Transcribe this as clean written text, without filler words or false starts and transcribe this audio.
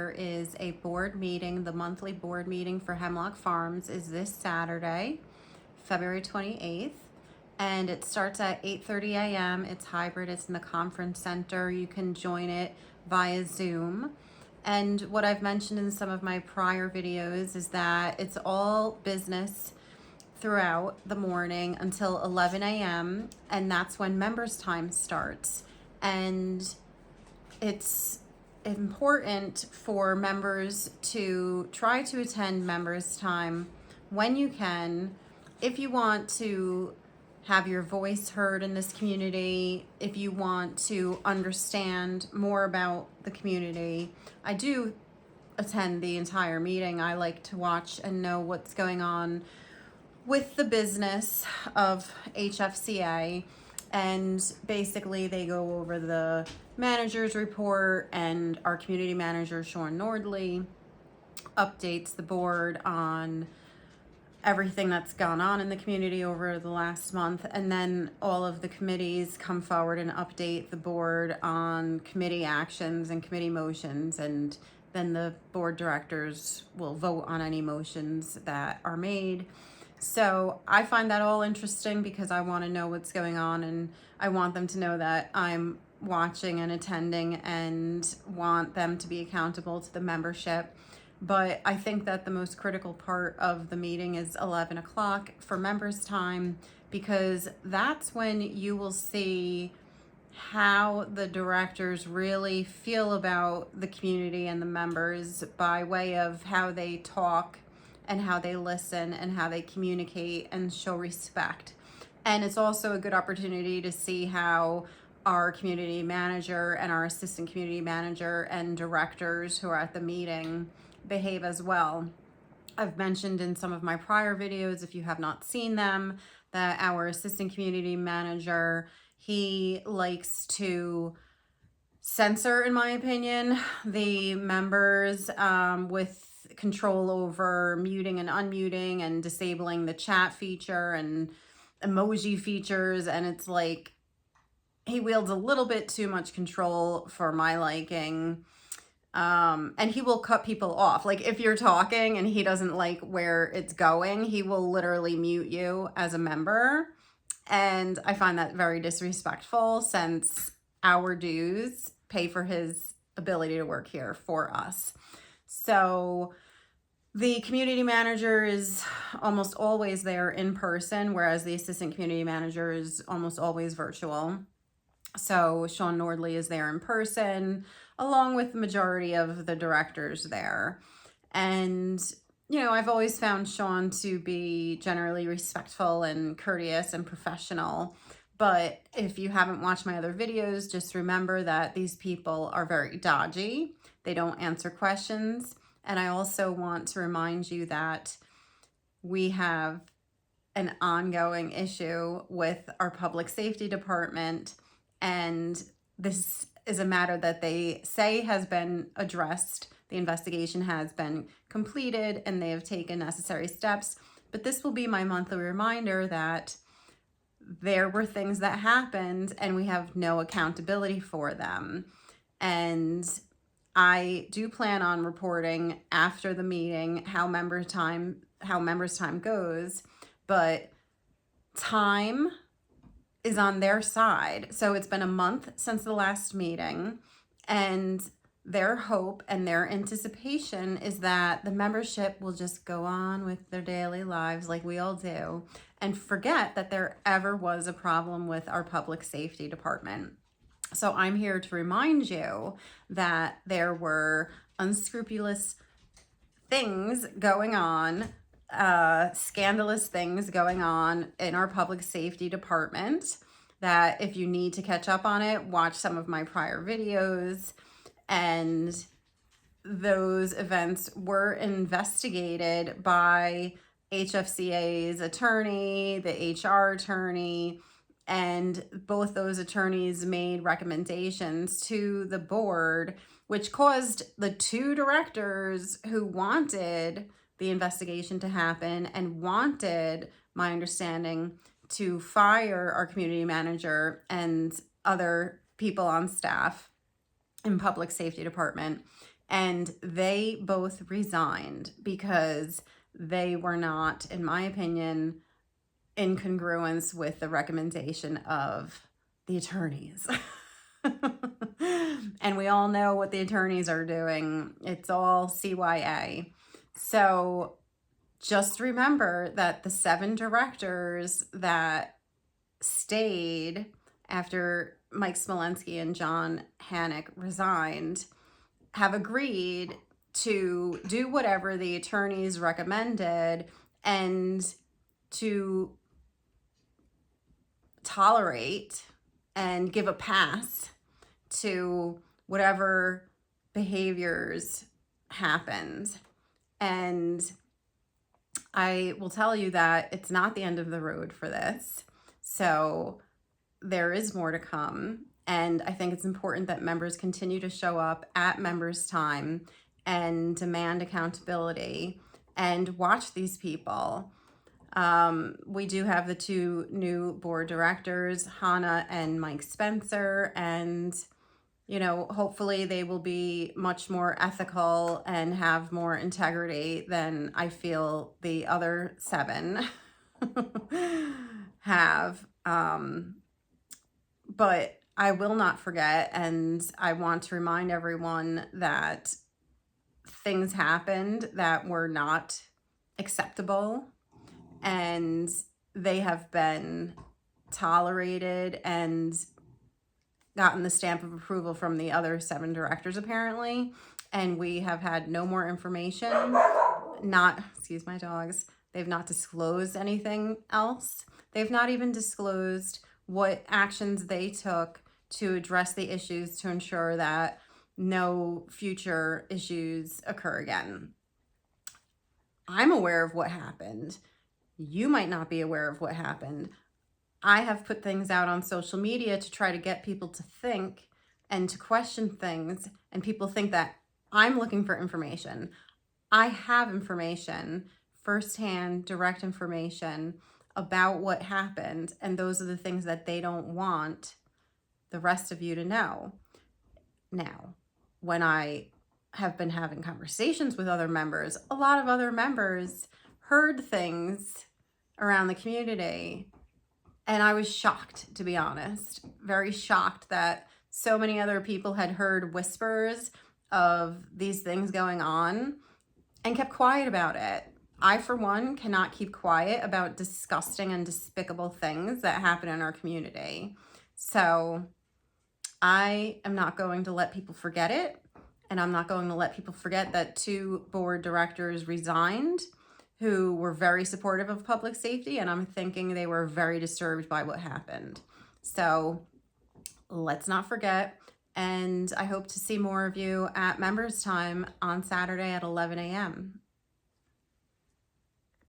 there is a board meeting. The monthly board meeting for Hemlock Farms is this Saturday, February 28th, and it starts at 8:30 a.m. It's hybrid. It's in the conference center. You can join it via Zoom. And what I've mentioned in some of my prior videos is that it's all business throughout the morning until 11 a.m. and that's when members' time starts. And it's important for members to try to attend members' time when you can. If you want to have your voice heard in this community, if you want to understand more about the community, I do attend the entire meeting. I like to watch and know what's going on with the business of HFCA, and basically they go over the manager's report, and our community manager Sean Nordley updates the board on everything that's gone on in the community over the last month, and then all of the committees come forward and update the board on committee actions and committee motions, and then the board directors will vote on any motions that are made. So I find that all interesting because I want to know what's going on, and I want them to know that I'm watching and attending and want them to be accountable to the membership. But I think that the most critical part of the meeting is 11 o'clock for members' time, because that's when you will see how the directors really feel about the community and the members by way of how they talk and how they listen and how they communicate and show respect. And it's also a good opportunity to see how our community manager and our assistant community manager and directors who are at the meeting behave as well. I've mentioned in some of my prior videos, if you have not seen them, that our assistant community manager, he likes to censor, in my opinion, the members with control over muting and unmuting and disabling the chat feature and emoji features. And it's like he wields a little bit too much control for my liking. And he will cut people off. Like if you're talking and he doesn't like where it's going, he will literally mute you as a member. And I find that very disrespectful, since our dues pay for his ability to work here for us. So the community manager is almost always there in person, whereas the assistant community manager is almost always virtual. So Sean Nordley is there in person, along with the majority of the directors there. And, you know, I've always found Sean to be generally respectful and courteous and professional. But if you haven't watched my other videos, just remember that these people are very dodgy. They don't answer questions. And I also want to remind you that we have an ongoing issue with our public safety department, and this is a matter that they say has been addressed. The investigation has been completed and they have taken necessary steps. But this will be my monthly reminder that there were things that happened and we have no accountability for them. And I do plan on reporting after the meeting how members' time goes, but time is on their side. So it's been a month since the last meeting, and their hope and their anticipation is that the membership will just go on with their daily lives like we all do, and forget that there ever was a problem with our public safety department. So I'm here to remind you that there were unscrupulous things going on, scandalous things going on in our public safety department, that if you need to catch up on it, watch some of my prior videos. And those events were investigated by HFCA's attorney, the HR attorney, and both those attorneys made recommendations to the board, which caused the two directors who wanted the investigation to happen and wanted, my understanding, to fire our community manager and other people on staff in public safety department. And they both resigned because they were not, in my opinion, in congruence with the recommendation of the attorneys. And we all know what the attorneys are doing. It's all CYA. So just remember that the 7 directors that stayed after Mike Smolensky and John Hannick resigned have agreed to do whatever the attorneys recommended and to tolerate and give a pass to whatever behaviors happened. And I will tell you that it's not the end of the road for this. So there is more to come. And I think it's important that members continue to show up at members' time and demand accountability and watch these people. We do have the 2 new board directors, Hannah and Mike Spencer, and hopefully they will be much more ethical and have more integrity than I feel the other 7 have. But I will not forget, and I want to remind everyone that things happened that were not acceptable, and they have been tolerated and gotten the stamp of approval from the other 7 directors apparently, and we have had no more information. Excuse my dogs. They've not disclosed anything else. They've not even disclosed what actions they took to address the issues to ensure that no future issues occur again. I'm aware of what happened. You might not be aware of what happened. I have put things out on social media to try to get people to think and to question things, and people think that I'm looking for information. I have information, firsthand, direct information about what happened, and those are the things that they don't want the rest of you to know. Now, when I have been having conversations with other members, a lot of other members heard things around the community, and I was shocked, to be honest, very shocked that so many other people had heard whispers of these things going on and kept quiet about it. I, for one, cannot keep quiet about disgusting and despicable things that happen in our community. So I am not going to let people forget it, and I'm not going to let people forget that 2 board directors resigned who were very supportive of public safety, and I'm thinking they were very disturbed by what happened. So let's not forget, and I hope to see more of you at members' time on Saturday at 11 a.m.